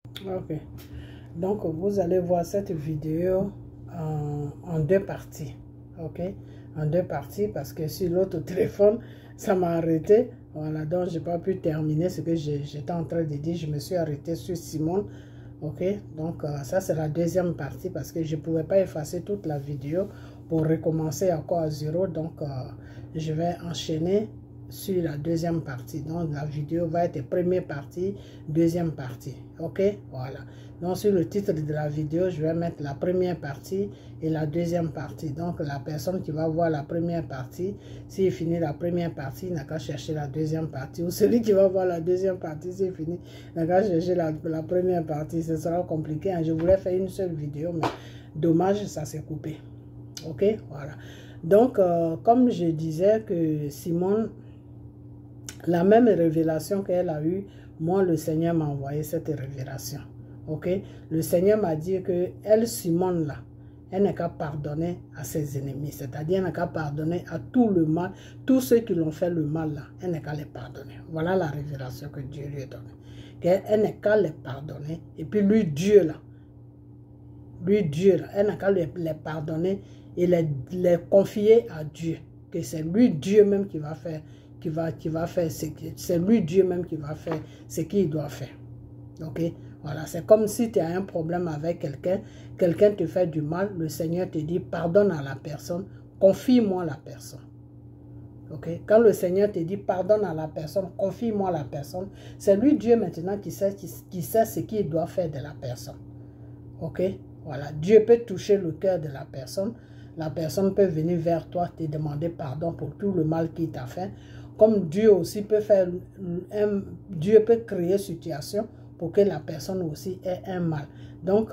Ok. Donc, vous allez voir cette vidéo en deux parties. Ok. En deux parties parce que sur l'autre téléphone, ça m'a arrêté. Voilà, donc je n'ai pas pu terminer ce que j'étais en train de dire. Je me suis arrêté sur Simone. Ok. Donc, ça c'est la deuxième partie parce que je ne pouvais pas effacer toute la vidéo pour recommencer encore à zéro. Donc, je vais enchaîner sur la deuxième partie. Donc, la vidéo va être première partie, deuxième partie. Ok, voilà. Donc, sur le titre de la vidéo, je vais mettre la première partie et la deuxième partie. Donc, la personne qui va voir la première partie, s'il finit la première partie, il n'a qu'à chercher la deuxième partie. Ou celui qui va voir la deuxième partie, s'il finit, il n'a qu'à chercher la première partie. Ce sera compliqué. Hein. Je voulais faire une seule vidéo, mais dommage, ça s'est coupé. Ok, voilà. Donc, comme je disais que Simone, la même révélation qu'elle a eue, moi, le Seigneur m'a envoyé cette révélation. Ok? Le Seigneur m'a dit que elle, Simone, là, elle n'a qu'à pardonner à ses ennemis. C'est-à-dire, elle n'a qu'à pardonner à tout le mal, tous ceux qui l'ont fait le mal, là, elle n'a qu'à les pardonner. Voilà la révélation que Dieu lui a donnée. Elle n'a qu'à les pardonner. Et puis, lui, Dieu, là, elle n'a qu'à les pardonner et les confier à Dieu. Que c'est lui, Dieu même, qui va faire. C'est lui Dieu même qui va faire ce qu'il doit faire. Ok, voilà, c'est comme si tu as un problème avec quelqu'un, quelqu'un te fait du mal, le Seigneur te dit pardonne à la personne, confie-moi la personne. Ok, quand le Seigneur te dit pardonne à la personne, confie-moi la personne, c'est lui Dieu maintenant qui sait ce qu'il doit faire de la personne. Ok, voilà, Dieu peut toucher le cœur de la personne peut venir vers toi te demander pardon pour tout le mal qu'il t'a fait. Comme Dieu aussi peut faire, Dieu peut créer une situation pour que la personne aussi ait un mal. Donc,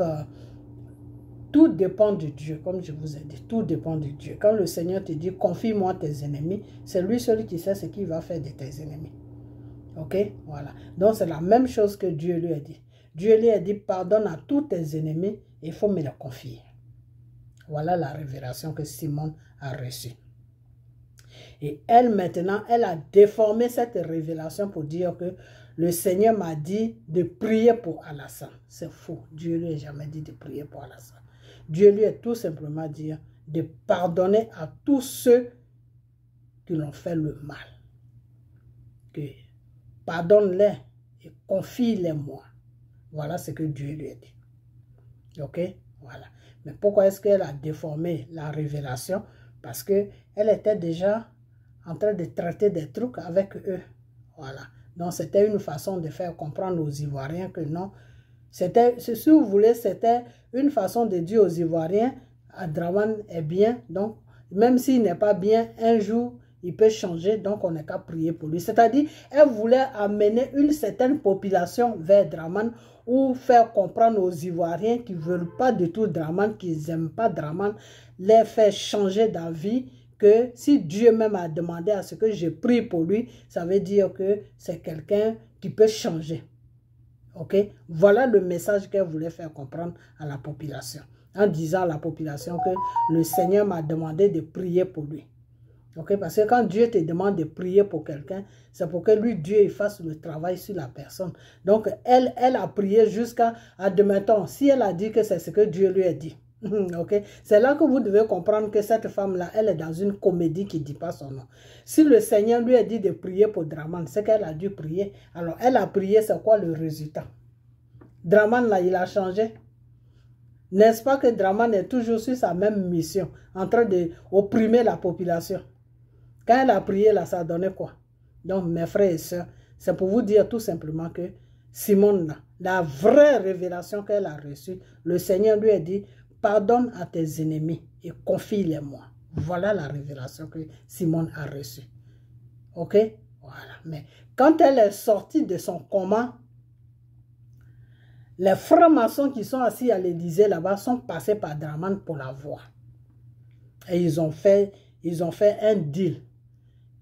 tout dépend de Dieu, comme je vous ai dit, tout dépend de Dieu. Quand le Seigneur te dit, confie-moi tes ennemis, c'est lui seul qui sait ce qu'il va faire de tes ennemis. Ok, voilà. Donc, c'est la même chose que Dieu lui a dit. Dieu lui a dit, pardonne à tous tes ennemis, il faut me les confier. Voilà la révélation que Simone a reçue. Et elle, maintenant, elle a déformé cette révélation pour dire que le Seigneur m'a dit de prier pour Alassane. C'est faux. Dieu lui a jamais dit de prier pour Alassane. Dieu lui a tout simplement dit de pardonner à tous ceux qui l'ont fait le mal. Que pardonne-les et confie-les moi. Voilà ce que Dieu lui a dit. Ok? Voilà. Mais pourquoi est-ce qu'elle a déformé la révélation? Parce qu'elle était déjà en train de traiter des trucs avec eux. Voilà. Donc, c'était une façon de faire comprendre aux Ivoiriens que non. C'était, si vous voulez, c'était une façon de dire aux Ivoiriens, Draman est bien. Donc, même s'il n'est pas bien, un jour, il peut changer. Donc, on n'a qu'à prier pour lui. C'est-à-dire, elle voulait amener une certaine population vers Draman ou faire comprendre aux Ivoiriens qui ne veulent pas du tout Draman, qui n'aiment pas Draman, les faire changer d'avis, que si Dieu même a demandé à ce que je prie pour lui, ça veut dire que c'est quelqu'un qui peut changer. Ok? Voilà le message qu'elle voulait faire comprendre à la population, en disant à la population que le Seigneur m'a demandé de prier pour lui. Ok? Parce que quand Dieu te demande de prier pour quelqu'un, c'est pour que lui, Dieu, il fasse le travail sur la personne. Donc, elle a prié jusqu'à, admettons, si elle a dit que c'est ce que Dieu lui a dit. Ok, c'est là que vous devez comprendre que cette femme-là, elle est dans une comédie qui ne dit pas son nom. Si le Seigneur lui a dit de prier pour Draman, c'est qu'elle a dû prier. Alors, elle a prié, c'est quoi le résultat? Draman, là, il a changé. N'est-ce pas que Draman est toujours sur sa même mission, en train d'opprimer la population? Quand elle a prié, là, ça a donné quoi? Donc, mes frères et sœurs, c'est pour vous dire tout simplement que Simone, là, la vraie révélation qu'elle a reçue, le Seigneur lui a dit, pardonne à tes ennemis et confie-les-moi. Voilà la révélation que Simone a reçue. Ok? Voilà. Mais quand elle est sortie de son coma, les francs-maçons qui sont assis à l'Élysée là-bas sont passés par Draman pour la voir. Et ils ont fait un deal.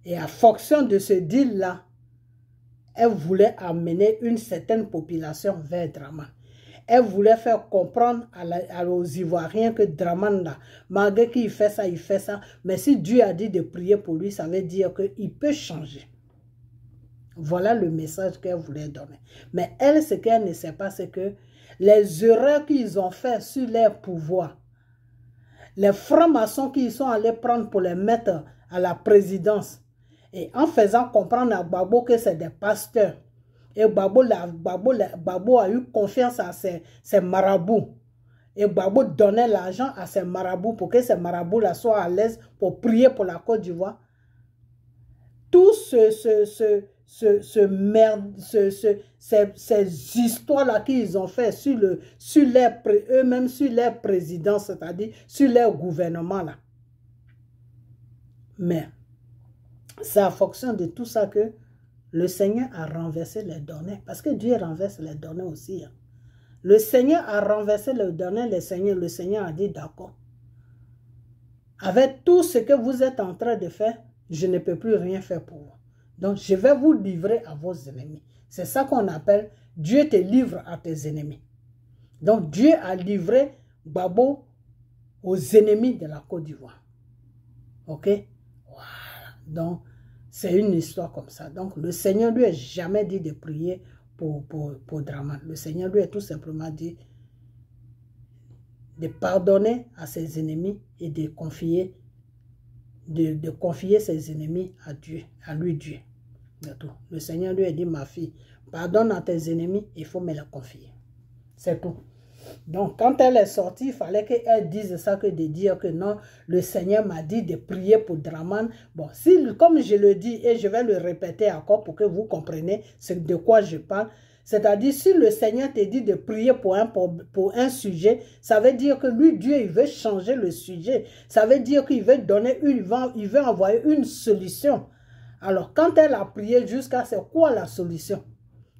Et à fonction de ce deal-là, elle voulait amener une certaine population vers Draman. Elle voulait faire comprendre aux Ivoiriens que Draman, là, malgré qu'il fait ça, mais si Dieu a dit de prier pour lui, ça veut dire qu'il peut changer. Voilà le message qu'elle voulait donner. Mais elle, ce qu'elle ne sait pas, c'est que les erreurs qu'ils ont fait sur leur pouvoir, les francs-maçons qu'ils sont allés prendre pour les mettre à la présidence, et en faisant comprendre à Gbagbo que c'est des pasteurs, et Gbagbo a eu confiance à ses marabouts, et Gbagbo donnait l'argent à ses marabouts pour que ces marabouts-là soient à l'aise pour prier pour la Côte d'Ivoire. Tout ces histoires-là qu'ils ont fait sur eux-mêmes, sur leur présidence, c'est-à-dire sur leur gouvernement-là. Mais c'est en fonction de tout ça que le Seigneur a renversé les données. Parce que Dieu renverse les données aussi. Hein. Le Seigneur a renversé les données, le Seigneur a dit d'accord. Avec tout ce que vous êtes en train de faire, je ne peux plus rien faire pour vous. Donc, je vais vous livrer à vos ennemis. C'est ça qu'on appelle Dieu te livre à tes ennemis. Donc, Dieu a livré Gbagbo aux ennemis de la Côte d'Ivoire. Ok? Voilà. Donc, c'est une histoire comme ça. Donc, le Seigneur lui a jamais dit de prier pour Dramane. Le Seigneur lui a tout simplement dit de pardonner à ses ennemis et de confier ses ennemis à Dieu, à lui Dieu. Le Seigneur lui a dit, ma fille, pardonne à tes ennemis, il faut me les confier. C'est tout. Donc, quand elle est sortie, il fallait qu'elle dise ça, que de dire que non, le Seigneur m'a dit de prier pour Dramane. Bon, comme je le dis, et je vais le répéter encore pour que vous compreniez de quoi je parle, c'est-à-dire, si le Seigneur te dit de prier pour un sujet, ça veut dire que lui, Dieu, il veut changer le sujet. Ça veut dire qu'il veut donner il veut envoyer une solution. Alors, quand elle a prié jusqu'à c'est quoi la solution?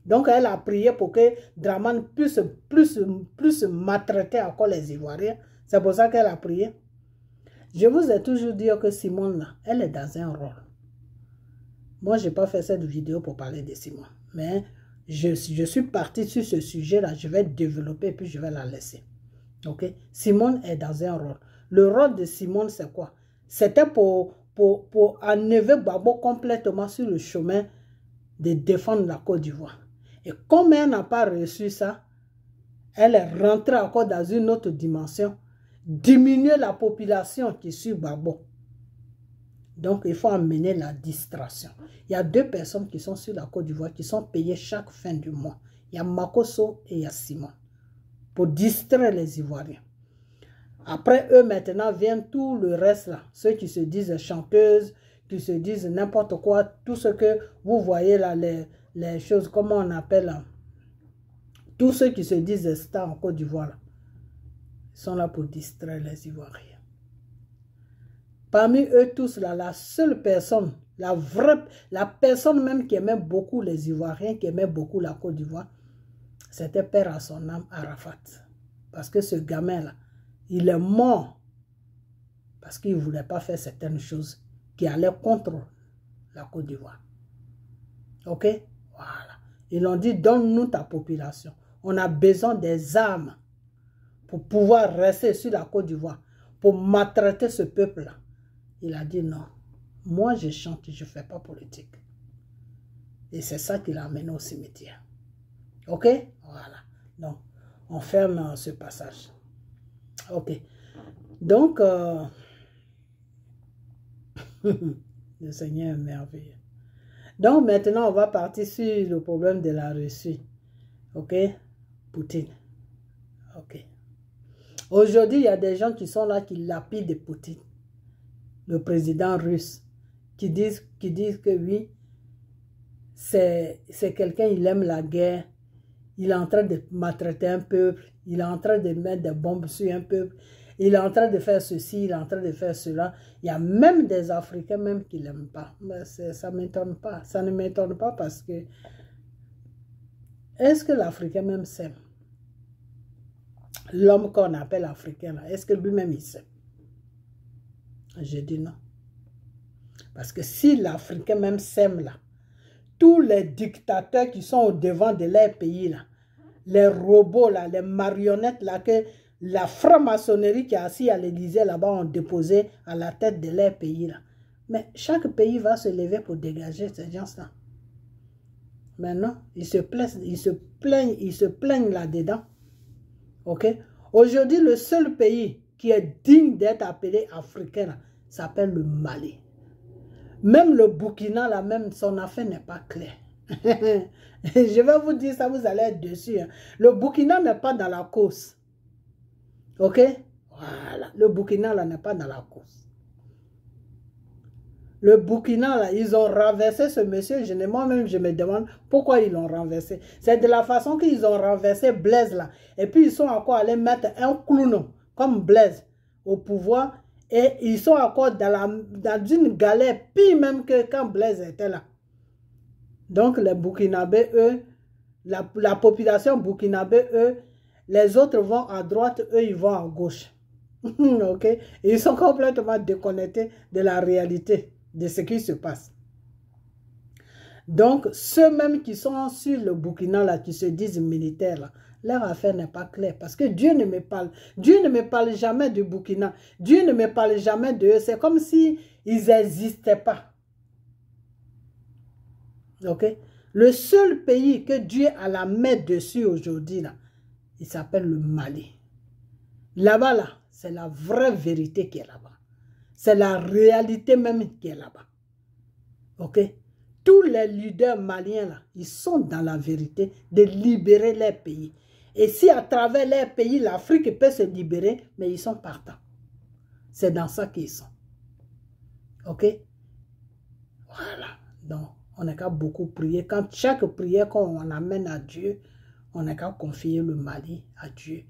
Donc, elle a prié pour que Dramane puisse plus maltraiter encore les Ivoiriens. C'est pour ça qu'elle a prié. Je vous ai toujours dit que Simone, là, elle est dans un rôle. Moi, je n'ai pas fait cette vidéo pour parler de Simone. Mais je suis partie sur ce sujet-là. Je vais développer puis je vais la laisser. Ok? Simone est dans un rôle. Le rôle de Simone, c'est quoi? C'était pour enlever Gbagbo complètement sur le chemin de défendre la Côte d'Ivoire. Et comme elle n'a pas reçu ça, elle est rentrée encore dans une autre dimension. Diminuer la population qui suit Gbagbo. Donc, il faut amener la distraction. Il y a 2 personnes qui sont sur la Côte d'Ivoire qui sont payées chaque fin du mois. Il y a Makosso et il y a Simon. Pour distraire les Ivoiriens. Après eux, maintenant, viennent tout le reste là. Ceux qui se disent chanteuses, qui se disent n'importe quoi. Tout ce que vous voyez là, les choses, comment on appelle là. Tous ceux qui se disent stars en Côte d'Ivoire, sont là pour distraire les Ivoiriens. Parmi eux tous, là, la seule personne, la personne même qui aimait beaucoup les Ivoiriens, qui aimait beaucoup la Côte d'Ivoire, c'était père à son âme, Arafat. Parce que ce gamin-là, il est mort parce qu'il ne voulait pas faire certaines choses qui allaient contre la Côte d'Ivoire. Ok? Voilà. Ils ont dit, donne-nous ta population. On a besoin des armes pour pouvoir rester sur la Côte d'Ivoire, pour maltraiter ce peuple-là. Il a dit non. Moi, je chante, je ne fais pas politique. Et c'est ça qui l'a amené au cimetière. Ok? Voilà. Donc, on ferme ce passage. Ok. Donc, le Seigneur est merveilleux. Donc, maintenant, on va partir sur le problème de la Russie. Ok? Poutine. Ok. Aujourd'hui, il y a des gens qui sont là, qui lapident Poutine, le président russe, qui disent que oui, c'est quelqu'un, il aime la guerre, il est en train de maltraiter un peuple, il est en train de mettre des bombes sur un peuple, il est en train de faire ceci, il est en train de faire cela. Il y a même des Africains même qui ne l'aiment pas. Mais ça ne m'étonne pas. Ça ne m'étonne pas parce que est-ce que l'Africain même s'aime? L'homme qu'on appelle Africain, est-ce que lui-même il s'aime? Je dis non. Parce que si l'Africain même s'aime là, tous les dictateurs qui sont au devant de leur pays là, les robots là, les marionnettes là, que la franc-maçonnerie qui est assise à l'Élysée là-bas ont déposé à la tête de leur pays là. Mais chaque pays va se lever pour dégager ces gens-là. Maintenant, ils se plaignent là-dedans. Ok? Aujourd'hui, le seul pays qui est digne d'être appelé africain, s'appelle le Mali. Même le Burkina, là, même son affaire n'est pas claire. Je vais vous dire ça, vous allez être dessus. Hein. Le Burkina n'est pas dans la course. Ok? Voilà. Le Burkina, là, n'est pas dans la course. Le Burkina, là, ils ont renversé ce monsieur. Moi-même, je me demande pourquoi ils l'ont renversé. C'est de la façon qu'ils ont renversé Blaise, là. Et puis, ils sont encore allés mettre un clown comme Blaise au pouvoir. Et ils sont encore dans une galère, pire même que quand Blaise était là. Donc, les Burkinabés, eux, la population burkinabé, eux, les autres vont à droite, eux, ils vont à gauche. Ok? Ils sont complètement déconnectés de la réalité, de ce qui se passe. Donc, ceux-mêmes qui sont sur le Burkina, là, qui se disent militaires, là, leur affaire n'est pas claire. Parce que Dieu ne me parle. Dieu ne me parle jamais du Burkina. Dieu ne me parle jamais d'eux. C'est comme si ils n'existaient pas. Ok? Le seul pays que Dieu a la main dessus aujourd'hui, là, il s'appelle le Mali. Là-bas, là, c'est la vraie vérité qui est là-bas. C'est la réalité même qui est là-bas. Ok? Tous les leaders maliens, là, ils sont dans la vérité de libérer leur pays. Et si à travers leur pays, l'Afrique peut se libérer, mais ils sont partants. C'est dans ça qu'ils sont. Ok? Voilà. Donc, on n'a qu'à beaucoup prier. Quand chaque prière qu'on amène à Dieu, on n'a qu'à confier le Mali à Dieu.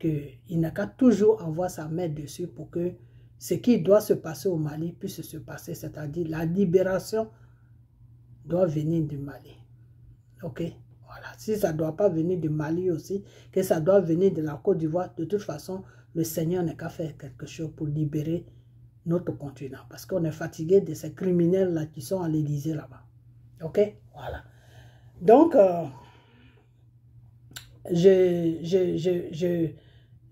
Il n'a qu'à toujours avoir sa main dessus pour que ce qui doit se passer au Mali puisse se passer. C'est-à-dire la libération doit venir du Mali. Ok? Voilà. Si ça ne doit pas venir du Mali aussi, que ça doit venir de la Côte d'Ivoire, de toute façon, le Seigneur n'a qu'à faire quelque chose pour libérer notre continent. Parce qu'on est fatigué de ces criminels-là qui sont à l'Élysée là-bas. Ok? Voilà. Donc,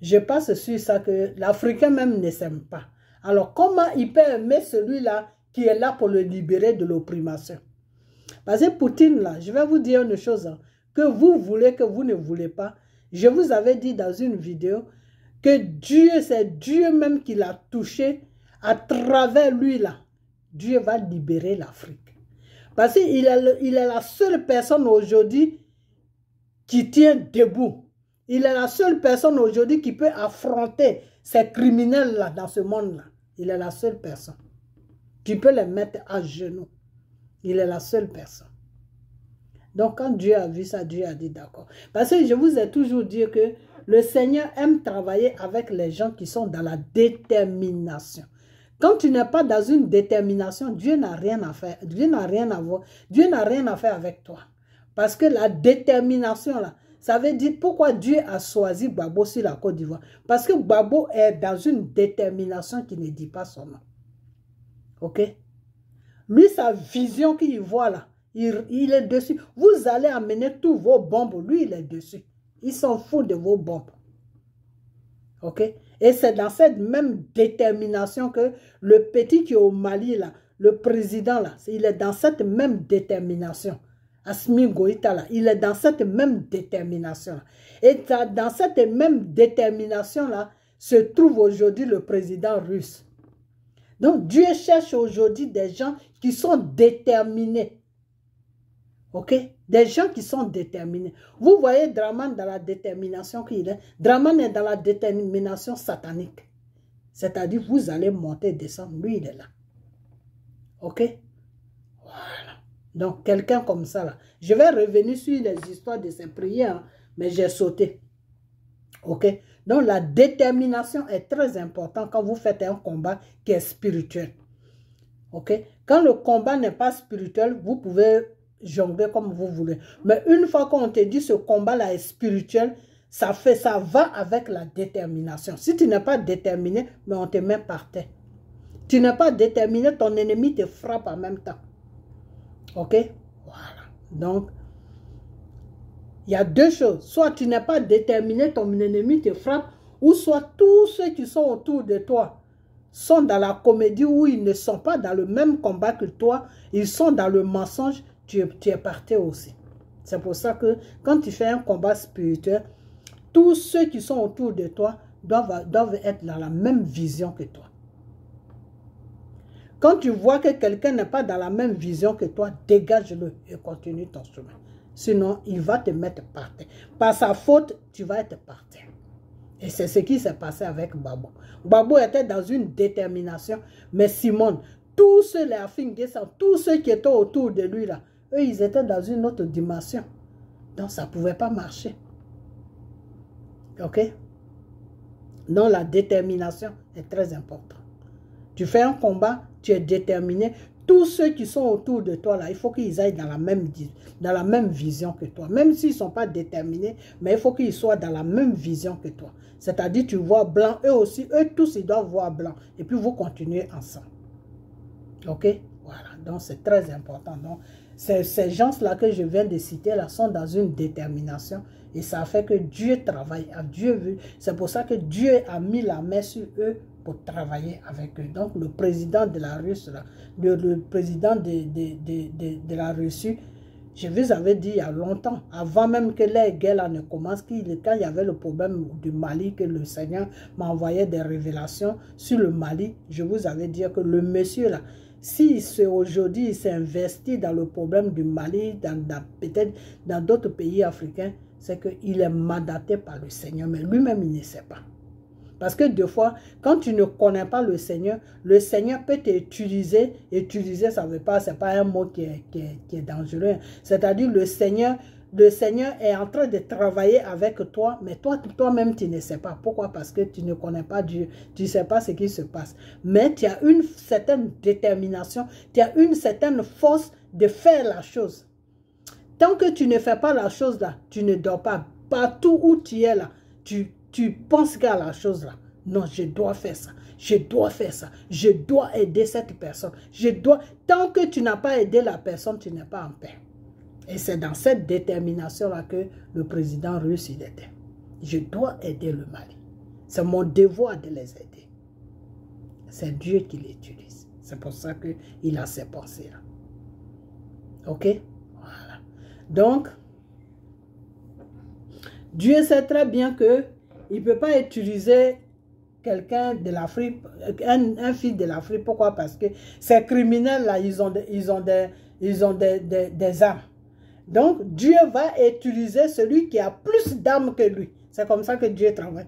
je passe sur ça que l'Africain même ne s'aime pas. Alors, comment il peut aimer celui-là qui est là pour le libérer de l'opprimation? Parce que Poutine, là, je vais vous dire une chose, hein, que vous voulez, que vous ne voulez pas. Je vous avais dit dans une vidéo que Dieu, c'est Dieu même qui l'a touché. À travers lui, là, Dieu va libérer l'Afrique. Parce qu'il est la seule personne aujourd'hui qui tient debout. Il est la seule personne aujourd'hui qui peut affronter ces criminels-là dans ce monde-là. Il est la seule personne qui peut les mettre à genoux. Il est la seule personne. Donc, quand Dieu a vu ça, Dieu a dit d'accord. Parce que je vous ai toujours dit que le Seigneur aime travailler avec les gens qui sont dans la détermination. Quand tu n'es pas dans une détermination, Dieu n'a rien à faire. Dieu n'a rien à voir. Dieu n'a rien à faire avec toi. Parce que la détermination, là, ça veut dire pourquoi Dieu a choisi Gbagbo sur la Côte d'Ivoire. Parce que Gbagbo est dans une détermination qui ne dit pas son nom. Ok? Lui, sa vision qu'il voit là, il est dessus. Vous allez amener tous vos bombes. Lui, il est dessus. Il s'en fout de vos bombes. Ok? Et c'est dans cette même détermination que le petit qui est au Mali, là, le président, là, il est dans cette même détermination. Assimi Goïta, là, il est dans cette même détermination. Là. Et dans cette même détermination-là se trouve aujourd'hui le président russe. Donc, Dieu cherche aujourd'hui des gens qui sont déterminés. Ok? Des gens qui sont déterminés. Vous voyez Draman dans la détermination qu'il est. Draman est dans la détermination satanique. C'est-à-dire, vous allez monter et descendre. Lui, il est là. Ok? Voilà. Donc, quelqu'un comme ça, là. Je vais revenir sur les histoires de ces prières, hein, mais j'ai sauté. Ok? Donc, la détermination est très importante quand vous faites un combat qui est spirituel. Ok? Quand le combat n'est pas spirituel, vous pouvez jongler comme vous voulez. Mais une fois qu'on te dit ce combat-là est spirituel, ça va avec la détermination. Si tu n'es pas déterminé, mais on te met par terre. Tu n'es pas déterminé, ton ennemi te frappe en même temps. Ok? Voilà. Donc, il y a deux choses. Soit tu n'es pas déterminé, ton ennemi te frappe, ou soit tous ceux qui sont autour de toi sont dans la comédie où ils ne sont pas dans le même combat que toi, ils sont dans le mensonge, tu es par terre aussi. C'est pour ça que quand tu fais un combat spirituel, tous ceux qui sont autour de toi doivent être dans la même vision que toi. Quand tu vois que quelqu'un n'est pas dans la même vision que toi, dégage-le et continue ton chemin. Sinon, il va te mettre par terre. Par sa faute, tu vas être par terre. Et c'est ce qui s'est passé avec Gbagbo. Gbagbo était dans une détermination, mais Simone, tous ceux, les Afingesa, tous ceux qui étaient autour de lui, là, eux, ils étaient dans une autre dimension. Donc, ça ne pouvait pas marcher. Ok? Donc, la détermination est très importante. Tu fais un combat, tu es déterminé. Tous ceux qui sont autour de toi, là, il faut qu'ils aillent dans la même vision que toi. Même s'ils ne sont pas déterminés, mais il faut qu'ils soient dans la même vision que toi. C'est-à-dire, tu vois blanc, eux aussi, eux tous, ils doivent voir blanc. Et puis, vous continuez ensemble. Ok? Voilà. Donc, c'est très important. Donc, ces gens-là que je viens de citer, là, sont dans une détermination. Et ça fait que Dieu travaille. C'est pour ça que Dieu a mis la main sur eux pour travailler avec eux. Donc, le président de la Russie, le président de la Russie, je vous avais dit il y a longtemps, avant même que les guerres ne commencent, quand il y avait le problème du Mali, que le Seigneur m'envoyait des révélations sur le Mali, je vous avais dit que le monsieur là, si aujourd'hui il s'est investi dans le problème du Mali, peut-être dans d'autres pays africains, c'est qu'il est mandaté par le Seigneur, mais lui-même il ne sait pas. Parce que des fois, quand tu ne connais pas le Seigneur peut t'utiliser. Utiliser, ça veut pas, c'est pas un mot qui est dangereux. C'est-à-dire le Seigneur est en train de travailler avec toi, mais toi-même, tu ne sais pas. Pourquoi? Parce que tu ne connais pas Dieu. Tu ne sais pas ce qui se passe. Mais tu as une certaine détermination, tu as une certaine force de faire la chose. Tant que tu ne fais pas la chose là, tu ne dors pas. Partout où tu es là, tu penses qu'à la chose là. Non, je dois faire ça. Je dois faire ça. Je dois aider cette personne. Tant que tu n'as pas aidé la personne, tu n'es pas en paix. Et c'est dans cette détermination-là que le président russe il était. Je dois aider le Mali. C'est mon devoir de les aider. C'est Dieu qui l'utilise. C'est pour ça qu'il a ces pensées-là. Ok? Voilà. Donc, Dieu sait très bien qu'il ne peut pas utiliser quelqu'un de l'Afrique, un fils de l'Afrique. Pourquoi? Parce que ces criminels-là, ils ont des armes. Donc, Dieu va utiliser celui qui a plus d'armes que lui. C'est comme ça que Dieu travaille.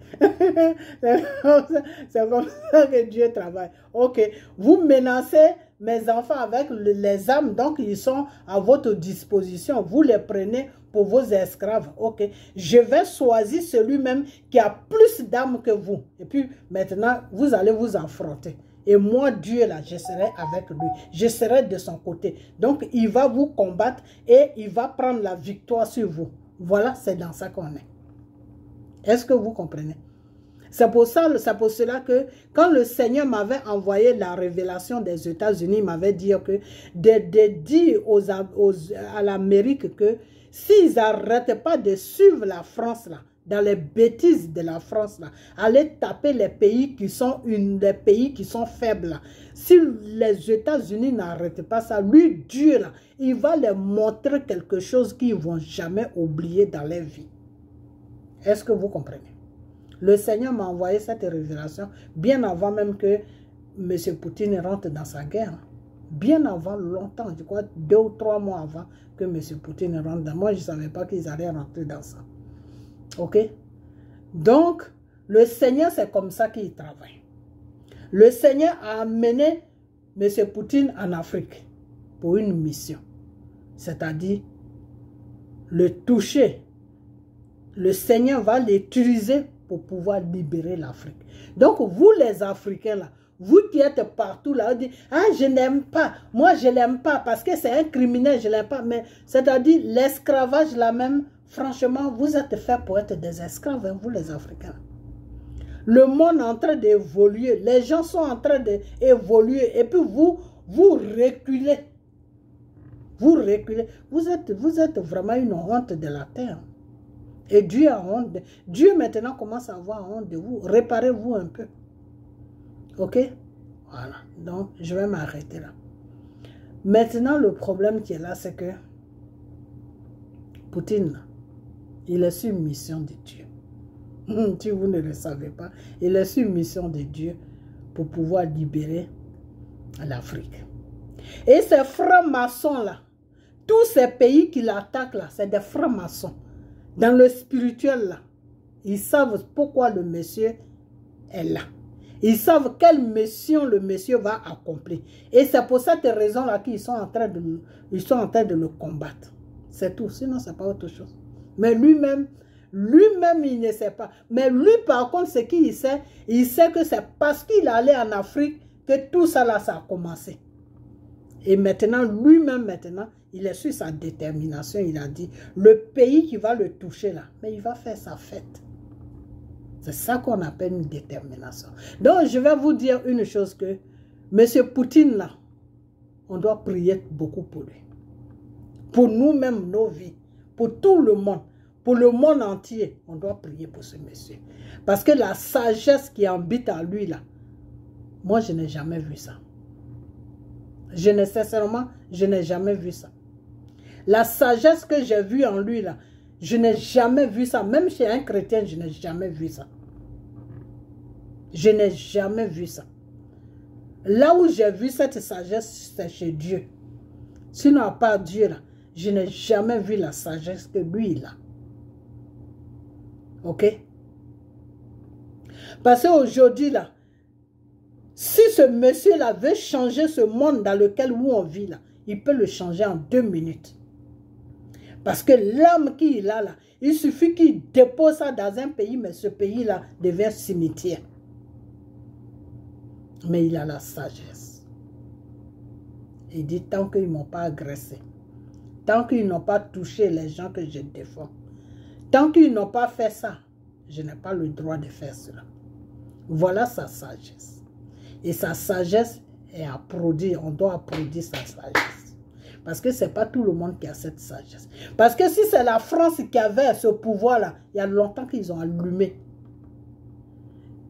C'est comme ça que Dieu travaille. Ok, vous menacez mes enfants avec les armes, donc ils sont à votre disposition. Vous les prenez pour vos esclaves. Ok, je vais choisir celui-même qui a plus d'armes que vous. Et puis maintenant, vous allez vous affronter. Et moi, Dieu, là, je serai avec lui. Je serai de son côté. Donc, il va vous combattre et il va prendre la victoire sur vous. Voilà, c'est dans ça qu'on est. Est-ce que vous comprenez? C'est pour cela que quand le Seigneur m'avait envoyé la révélation des États-Unis, il m'avait dit que de dire à l'Amérique que s'ils n'arrêtent pas de suivre la France là, dans les bêtises de la France là, aller taper les pays qui sont faibles là. Si les États-Unis n'arrêtent pas ça, lui Dieu là, il va leur montrer quelque chose qu'ils ne vont jamais oublier dans leur vie. Est-ce que vous comprenez? Le Seigneur m'a envoyé cette révélation bien avant même que M. Poutine rentre dans sa guerre. Bien avant, longtemps, je crois 2 ou 3 mois avant que M. Poutine rentre dans. Moi, je ne savais pas qu'ils allaient rentrer dans ça. Ok? Donc, le Seigneur, c'est comme ça qu'il travaille. Le Seigneur a amené M. Poutine en Afrique pour une mission. C'est-à-dire le toucher. Le Seigneur va l'utiliser pour pouvoir libérer l'Afrique. Donc, vous les Africains, là, vous qui êtes partout, là, vous dites, ah, je n'aime pas, moi, je ne l'aime pas, parce que c'est un criminel, je ne l'aime pas. Mais, c'est-à-dire, l'esclavage, là même, franchement, vous êtes faits pour être des esclaves, hein, vous les Africains. Le monde est en train d'évoluer, les gens sont en train d'évoluer, et puis vous reculez. Vous reculez. Vous êtes vraiment une honte de la terre. Et Dieu a honte. Dieu maintenant commence à avoir honte de vous. Réparez-vous un peu. Ok? Voilà. Donc, je vais m'arrêter là. Maintenant, le problème qui est là, c'est que Poutine, il est sur mission de Dieu. Si vous ne le savez pas, il est sur mission de Dieu pour pouvoir libérer l'Afrique. Et ces francs-maçons-là, tous ces pays qui l'attaquent là, c'est des francs-maçons. Dans le spirituel là, ils savent pourquoi le monsieur est là. Ils savent quelle mission le monsieur va accomplir. Et c'est pour cette raison-là qu'ils sont en train de le combattre. C'est tout, sinon c'est pas autre chose. Mais lui-même, il ne sait pas. Mais lui, par contre, ce qu'il sait, il sait que c'est parce qu'il allait en Afrique que tout ça là, ça a commencé. Et maintenant, lui-même, il est sur sa détermination. Il a dit, le pays qui va le toucher là, mais il va faire sa fête. C'est ça qu'on appelle une détermination. Donc, je vais vous dire une chose que M. Poutine là, on doit prier beaucoup pour lui. Pour nous-mêmes, nos vies. Pour tout le monde. Pour le monde entier, on doit prier pour ce monsieur. Parce que la sagesse qui habite en lui là, moi, je n'ai jamais vu ça. Sincèrement, je n'ai jamais vu ça. La sagesse que j'ai vue en lui là, je n'ai jamais vu ça. Même chez un chrétien, je n'ai jamais vu ça. Je n'ai jamais vu ça. Là où j'ai vu cette sagesse, c'est chez Dieu. Sinon, à part Dieu là, je n'ai jamais vu la sagesse que lui il a. Ok? Parce qu'aujourd'hui là, si ce monsieur-là veut changer ce monde dans lequel on vit là, il peut le changer en 2 minutes. Parce que l'âme qu'il a là, il suffit qu'il dépose ça dans un pays, mais ce pays-là devient cimetière. Mais il a la sagesse. Il dit, tant qu'ils ne m'ont pas agressé, tant qu'ils n'ont pas touché les gens que je défends, tant qu'ils n'ont pas fait ça, je n'ai pas le droit de faire cela. Voilà sa sagesse. Et sa sagesse est à produire. On doit applaudir sa sagesse. Parce que ce n'est pas tout le monde qui a cette sagesse. Parce que si c'est la France qui avait ce pouvoir-là, il y a longtemps qu'ils ont allumé.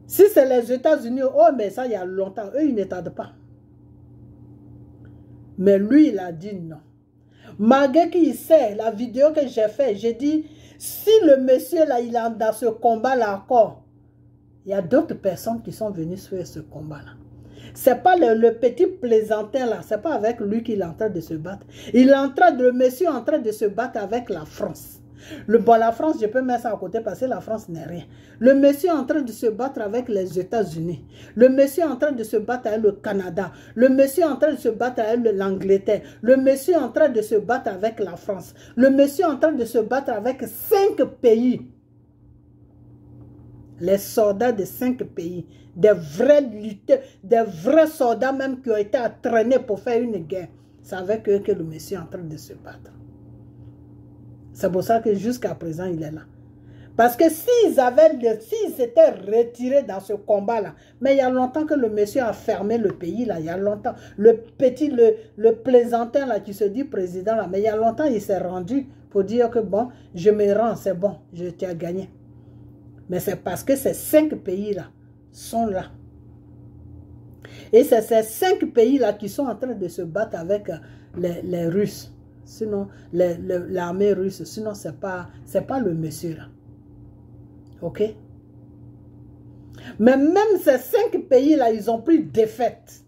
Si c'est les États-Unis, oh mais ça, il y a longtemps. Eux, ils n'attendent pas. Mais lui, il a dit non. Malgré qu'il sait, la vidéo que j'ai faite, j'ai dit, si le monsieur là, il est dans ce combat-là encore, il y a d'autres personnes qui sont venues sur ce combat-là. C'est pas le petit plaisantin là, c'est pas avec lui qu'il est en train de se battre. Le monsieur est en train de se battre avec la France. La France, je peux mettre ça à côté parce que la France n'est rien. Le monsieur est en train de se battre avec les États-Unis. Le monsieur est en train de se battre avec le Canada. Le monsieur est en train de se battre avec l'Angleterre. Le monsieur est en train de se battre avec la France. Le monsieur est en train de se battre avec 5 pays. Les soldats de 5 pays. Des vrais lutteurs, des vrais soldats même qui ont été entraînés pour faire une guerre. C'est avec eux que le monsieur est en train de se battre. C'est pour ça que jusqu'à présent, il est là. Parce que s'ils s'étaient retirés dans ce combat-là, mais il y a longtemps que le monsieur a fermé le pays, là, il y a longtemps. Le plaisantin, là, qui se dit président, là, mais il y a longtemps, il s'est rendu pour dire que bon, je me rends, c'est bon, je t'ai gagné. Mais c'est parce que ces 5 pays-là sont là. Et c'est ces 5 pays-là qui sont en train de se battre avec les Russes. Sinon, l'armée russe, sinon, c'est pas le monsieur là. Ok? Mais même ces 5 pays-là, ils ont pris défaite.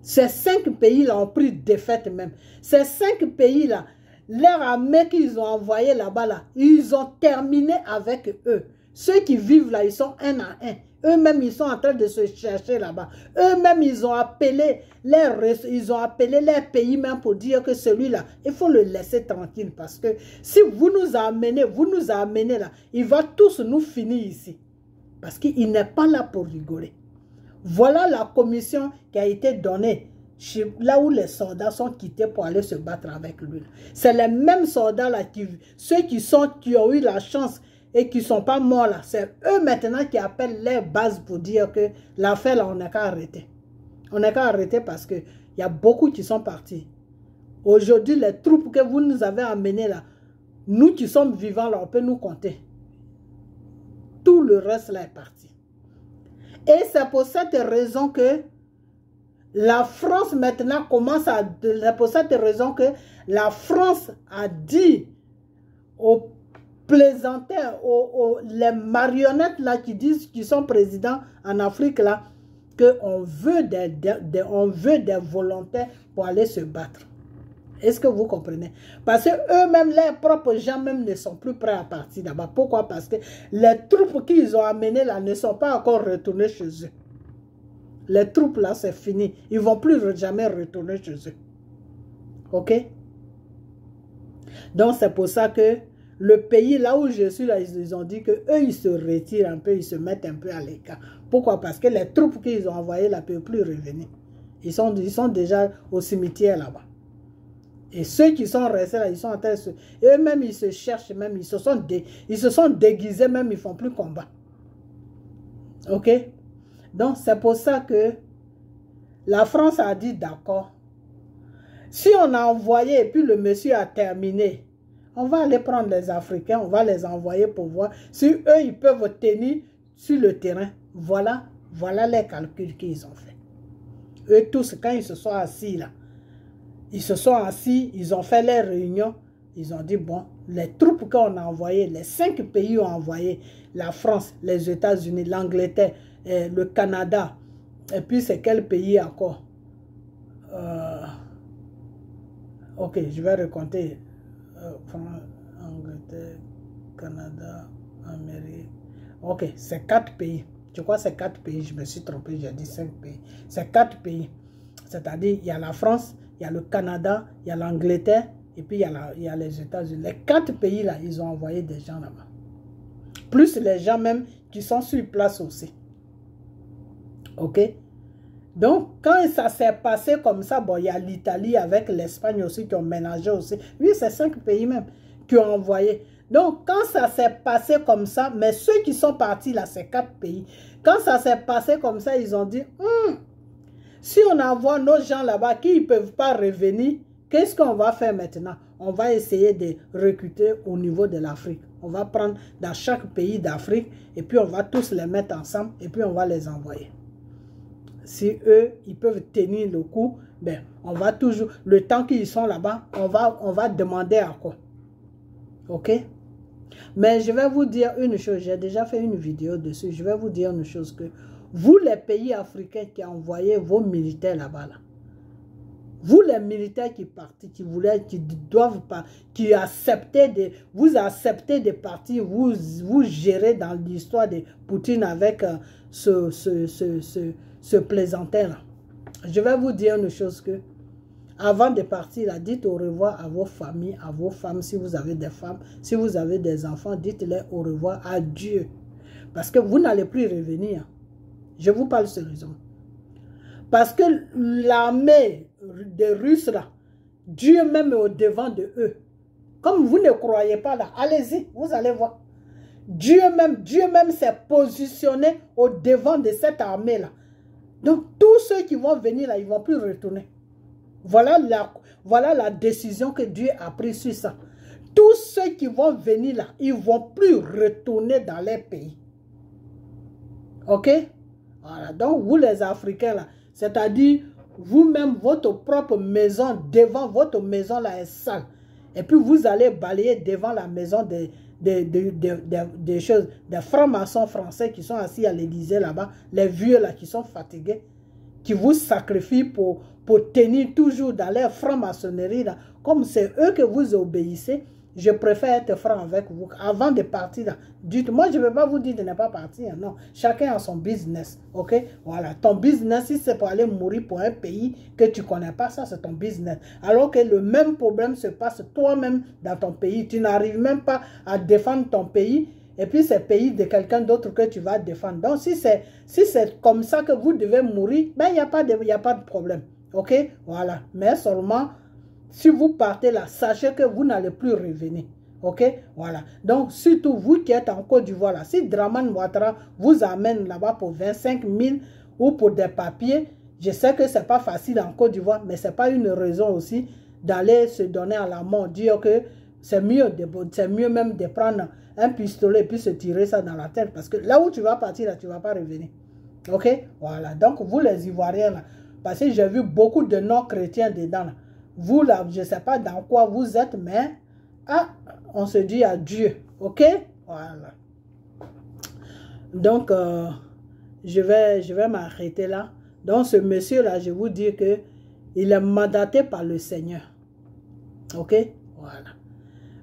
Ces 5 pays-là ont pris défaite même. Ces 5 pays-là, leur armée qu'ils ont envoyée là-bas, là, ils ont terminé avec eux. Ceux qui vivent là, ils sont un à un. Eux-mêmes, ils sont en train de se chercher là-bas. Eux-mêmes, ils ont appelé leur pays même pour dire que celui-là, il faut le laisser tranquille. Parce que si vous nous amenez là, il va tous nous finir ici. Parce qu'il n'est pas là pour rigoler. Voilà la commission qui a été donnée. Là où les soldats sont quittés pour aller se battre avec lui. C'est les mêmes soldats là, ceux qui ont eu la chance et qui ne sont pas morts là, c'est eux maintenant qui appellent les bases pour dire que l'affaire là, on n'a qu'à arrêter. On n'a qu'à arrêter parce qu'il y a beaucoup qui sont partis. Aujourd'hui, les troupes que vous nous avez amenées là, nous qui sommes vivants là, on peut nous compter. Tout le reste là est parti. Et c'est pour cette raison que la France maintenant commence à... C'est pour cette raison que la France a dit aux plaisantins, les marionnettes là qui disent qu'ils sont présidents en Afrique là, qu'on veut on veut des volontaires pour aller se battre. Est-ce que vous comprenez? Parce que eux-mêmes, leurs propres gens même ne sont plus prêts à partir là-bas. Pourquoi? Parce que les troupes qu'ils ont amenées là ne sont pas encore retournées chez eux. Les troupes là, c'est fini. Ils ne vont plus jamais retourner chez eux. Ok? Donc c'est pour ça que le pays là où je suis là, ils ont dit que eux ils se retirent un peu, ils se mettent un peu à l'écart. Pourquoi? Parce que les troupes qu'ils ont envoyées là ne peuvent plus revenir. Ils sont déjà au cimetière là-bas. Et ceux qui sont restés là, ils sont en train de se... Eux-mêmes, ils se cherchent même, ils se sont déguisés même, ils ne font plus combat. Ok? Donc, c'est pour ça que la France a dit d'accord. Si on a envoyé et puis le monsieur a terminé, on va aller prendre les Africains, on va les envoyer pour voir si eux, ils peuvent tenir sur le terrain. Voilà les calculs qu'ils ont fait. Eux tous, quand ils se sont assis là, ils se sont assis, ils ont fait les réunions, ils ont dit, bon, les troupes qu'on a envoyées, les 5 pays ont envoyé, la France, les États-Unis, l'Angleterre, le Canada, et puis c'est quel pays encore? Ok, je vais raconter. France, Angleterre, Canada, Amérique. Ok, c'est 4 pays. Je crois que c'est 4 pays, je me suis trompé, j'ai dit 5 pays. C'est 4 pays. C'est-à-dire, il y a la France, il y a le Canada, il y a l'Angleterre, et puis il y a les États-Unis. Les 4 pays là, ils ont envoyé des gens là-bas. Plus les gens même qui sont sur place aussi. Ok? Donc, quand ça s'est passé comme ça, bon, il y a l'Italie avec l'Espagne aussi qui ont ménagé aussi. Oui, c'est 5 pays même qui ont envoyé. Donc, quand ça s'est passé comme ça, mais ceux qui sont partis là, c'est 4 pays. Quand ça s'est passé comme ça, ils ont dit, si on envoie nos gens là-bas qui ne peuvent pas revenir, qu'est-ce qu'on va faire maintenant? On va essayer de recruter au niveau de l'Afrique. On va prendre dans chaque pays d'Afrique et puis on va tous les mettre ensemble et puis on va les envoyer. Si eux, ils peuvent tenir le coup, ben, on va toujours, le temps qu'ils sont là-bas, on va demander à quoi. Ok? Mais je vais vous dire une chose, j'ai déjà fait une vidéo dessus, je vais vous dire une chose que vous, les pays africains qui envoyez vos militaires là-bas, là, vous, les militaires qui partent, qui voulaient, qui doivent pas, qui acceptaient vous acceptez de partir, vous gérez dans l'histoire de Poutine avec ce plaisantin-là. Je vais vous dire une chose que, avant de partir, là, dites au revoir à vos familles, à vos femmes, si vous avez des femmes, si vous avez des enfants, dites-les au revoir à Dieu. Parce que vous n'allez plus revenir. Je vous parle sérieusement. Parce que l'armée des Russes, là, Dieu même est au devant de eux. Comme vous ne croyez pas là, allez-y, vous allez voir. Dieu même s'est positionné au devant de cette armée-là. Donc, tous ceux qui vont venir là, ils ne vont plus retourner. Voilà la décision que Dieu a prise sur ça. Tous ceux qui vont venir là, ils ne vont plus retourner dans leur pays. Ok? Voilà, donc vous les Africains là, c'est-à-dire vous-même, votre propre maison, devant votre maison là est sale. Et puis vous allez balayer devant la maison des choses, des francs-maçons français qui sont assis à l'Élysée là-bas, les vieux là qui sont fatigués, qui vous sacrifient pour tenir toujours dans leur franc-maçonnerie là. Comme c'est eux que vous obéissez, je préfère être franc avec vous. Avant de partir là, dites-moi, je ne vais pas vous dire de ne pas partir. Non, chacun a son business. Ok? Voilà. Ton business, si c'est pour aller mourir pour un pays que tu ne connais pas, ça c'est ton business. Alors que le même problème se passe toi-même dans ton pays. Tu n'arrives même pas à défendre ton pays. Et puis c'est le pays de quelqu'un d'autre que tu vas défendre. Donc si c'est comme ça que vous devez mourir, ben il n'y a pas de problème. Ok? Voilà. Mais seulement, si vous partez là, sachez que vous n'allez plus revenir. Ok? Voilà. Donc, surtout vous qui êtes en Côte d'Ivoire, là, si Dramane Ouattara vous amène là-bas pour 25 000 ou pour des papiers, je sais que ce n'est pas facile en Côte d'Ivoire, mais ce n'est pas une raison aussi d'aller se donner à la mort, dire que c'est mieux même de prendre un pistolet et puis se tirer ça dans la tête. Parce que là où tu vas partir, là, tu ne vas pas revenir. Ok? Voilà. Donc, vous les Ivoiriens, là, parce que j'ai vu beaucoup de non-chrétiens dedans, là. Vous, là, je ne sais pas dans quoi vous êtes, mais on se dit adieu, ok? Voilà. Donc, je vais m'arrêter là. Donc, ce monsieur-là, je vous dis que il est mandaté par le Seigneur. Ok? Voilà.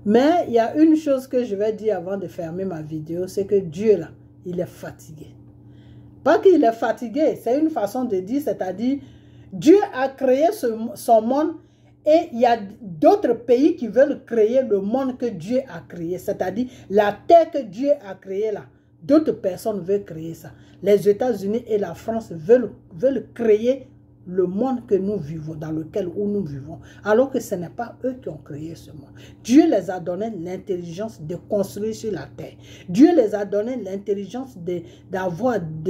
Mais il y a une chose que je vais dire avant de fermer ma vidéo, c'est que Dieu, là, il est fatigué. Pas qu'il est fatigué, c'est une façon de dire, c'est-à-dire, Dieu a créé son monde et il y a d'autres pays qui veulent créer le monde que Dieu a créé. C'est-à-dire, la terre que Dieu a créée là, d'autres personnes veulent créer ça. Les États-Unis et la France veulent créer le monde que nous vivons, dans lequel nous vivons, alors que ce n'est pas eux qui ont créé ce monde. Dieu les a donné l'intelligence de construire sur la terre. Dieu les a donné l'intelligence de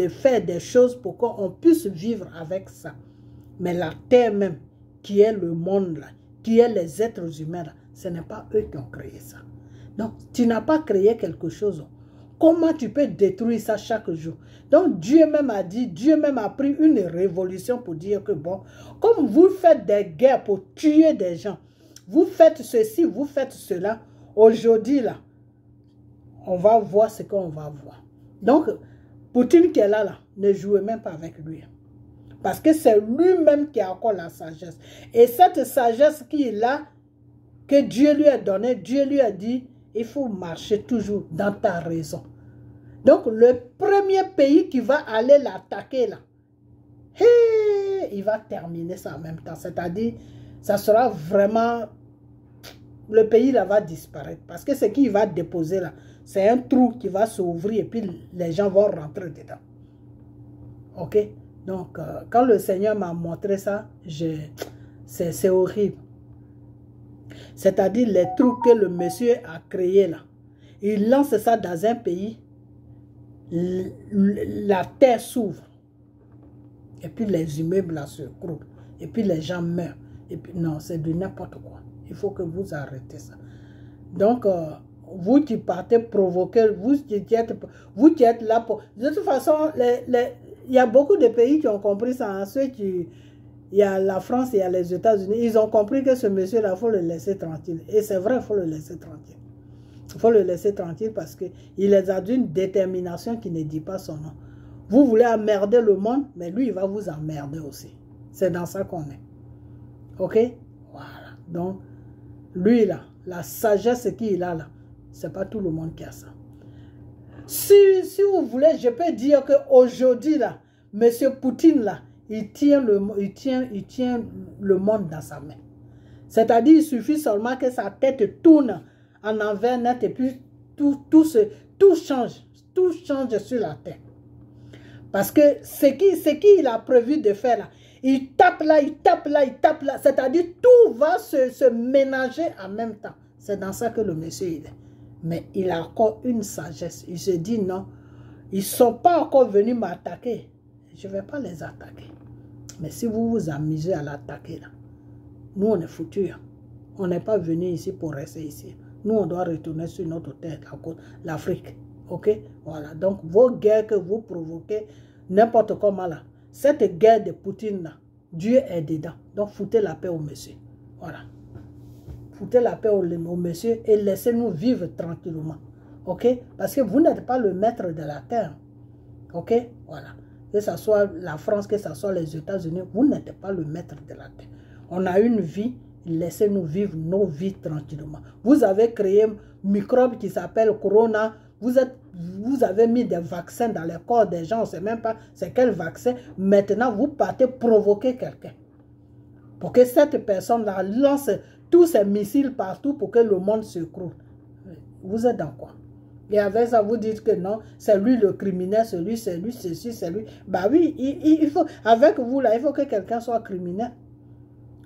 faire des choses pour qu'on puisse vivre avec ça. Mais la terre même, qui est le monde là, qui est les êtres humains là, ce n'est pas eux qui ont créé ça. Donc, tu n'as pas créé quelque chose. Comment tu peux détruire ça chaque jour? Donc Dieu même a dit, Dieu même a pris une révolution pour dire que bon, comme vous faites des guerres pour tuer des gens, vous faites ceci, vous faites cela, aujourd'hui là, on va voir ce qu'on va voir. Donc, Poutine qui est là, ne jouez même pas avec lui. Parce que c'est lui-même qui a encore la sagesse. Et cette sagesse qu'il a, que Dieu lui a donnée, Dieu lui a dit, il faut marcher toujours dans ta raison. Donc, le premier pays qui va aller l'attaquer, là, il va terminer ça en même temps. C'est-à-dire, ça sera vraiment... Le pays là va disparaître. Parce que ce qu'il va déposer là, c'est un trou qui va s'ouvrir et puis les gens vont rentrer dedans. Ok? Donc, quand le Seigneur m'a montré ça, c'est horrible. C'est-à-dire les trous que le monsieur a créés là. Il lance ça dans un pays, la terre s'ouvre. Et puis les immeubles là se croulent. Et puis les gens meurent. Et puis non, c'est de n'importe quoi. Il faut que vous arrêtez ça. Donc, vous qui partez provoquer, vous qui êtes là pour... De toute façon, il y a beaucoup de pays qui ont compris ça. Hein, ceux qui... Il y a la France et il y a les États-Unis. Ils ont compris que ce monsieur-là, il faut le laisser tranquille. Et c'est vrai, il faut le laisser tranquille. Il faut le laisser tranquille parce qu'il les a d'une détermination qui ne dit pas son nom. Vous voulez emmerder le monde, mais lui, il va vous emmerder aussi. C'est dans ça qu'on est. Ok? Voilà. Donc, lui, là, la sagesse qu'il a là, c'est pas tout le monde qui a ça. Si vous voulez, je peux dire qu'aujourd'hui, là, monsieur Poutine, là, il tient le monde dans sa main. C'est-à-dire, il suffit seulement que sa tête tourne en envers net et puis tout change. Tout change sur la terre. Parce que ce qu'il a prévu de faire là, il tape là, il tape là, il tape là. C'est-à-dire, tout va se ménager en même temps. C'est dans ça que le monsieur il est. Mais il a encore une sagesse. Il se dit non, ils ne sont pas encore venus m'attaquer. Je ne vais pas les attaquer. Mais si vous vous amusez à l'attaquer, là, nous, on est foutus. On n'est pas venu ici pour rester ici. Nous, on doit retourner sur notre terre, l'Afrique. Ok? Voilà. Donc, vos guerres que vous provoquez, n'importe comment là, cette guerre de Poutine là, Dieu est dedans. Donc, foutez la paix au monsieur. Voilà. Foutez la paix au monsieur et laissez-nous vivre tranquillement. Ok? Parce que vous n'êtes pas le maître de la terre. Ok? Voilà. Que ce soit la France, que ce soit les États-Unis, vous n'êtes pas le maître de la terre. On a une vie, laissez-nous vivre nos vies tranquillement. Vous avez créé un microbe qui s'appelle Corona. Vous avez mis des vaccins dans les corps des gens, on ne sait même pas c'est quel vaccin. Maintenant, vous partez provoquer quelqu'un. Pour que cette personne-là lance tous ses missiles partout pour que le monde se croule. Vous êtes dans quoi? Et avec ça, vous dites que non, c'est lui le criminel, c'est lui, ceci, c'est lui. Bah oui, il faut, avec vous là, il faut que quelqu'un soit criminel.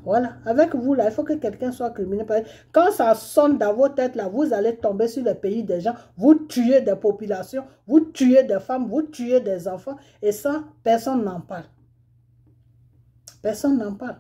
Voilà, avec vous là, il faut que quelqu'un soit criminel. Quand ça sonne dans vos têtes là, vous allez tomber sur le pays des gens, vous tuez des populations, vous tuez des femmes, vous tuez des enfants, et ça, personne n'en parle. Personne n'en parle.